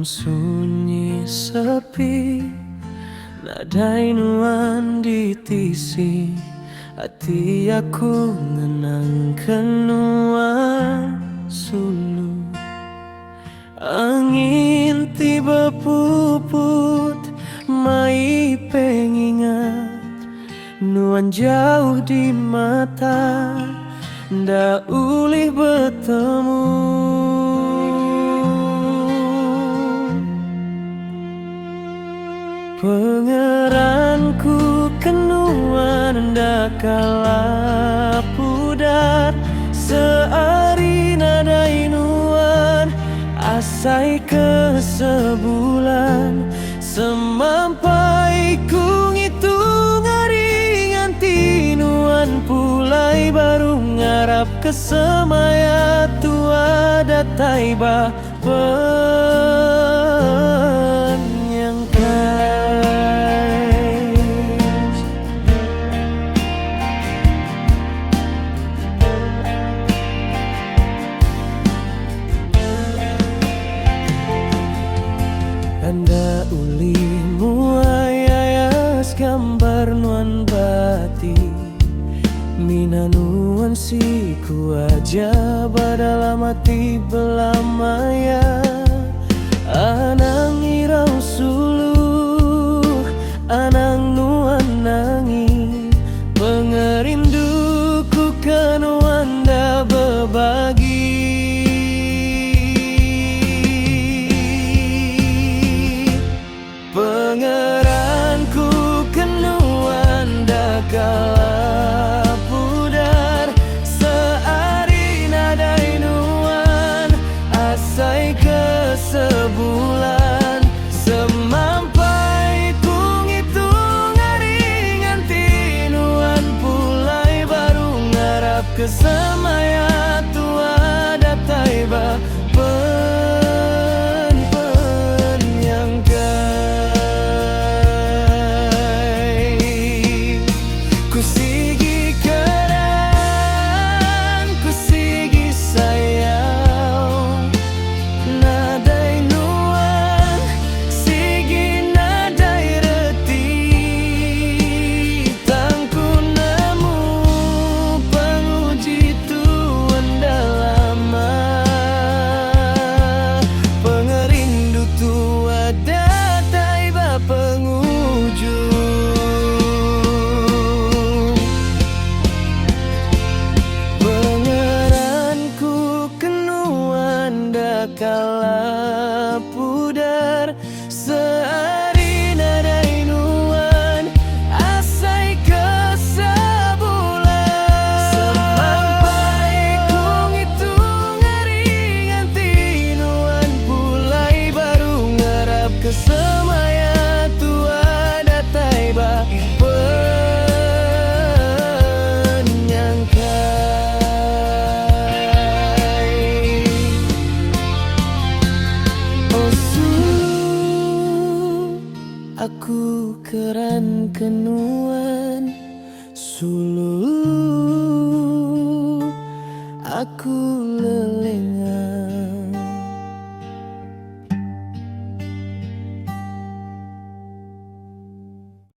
sunyi sepi, nadai nuan ditisi, hati aku ngenang kenuan sulu. Angin tiba puput, mai pengingat nuan jauh di mata, ndak ulih bertemu. Pengeranku kenuan ndak kalah pudar, seari nadai nuan asai ke sebulan, semampai ku ngitung hari nganti nuan pulai baru ngarap ke semaya tua datai bah anda uli muai ayas gambar nuan bati, mina nuan si ku aja dalam hati belamaya. Anang irau sulu, anang nuan nangi, pengerinduku kan wanda berbagi. Pengeranku kenuan dak kalah pudar, seari nadai nuan asai ke sebulan, semampai ku ngitung hari nganti nuan pulai baru ngarap ke semaya tua datai bah kalah pudar, seari nadai nuan asai ke sebulan, semampai ku ngitung hari nganti nuan pulai baru ngarap ke semaya tua datai bah aku keran kenuan sulu, aku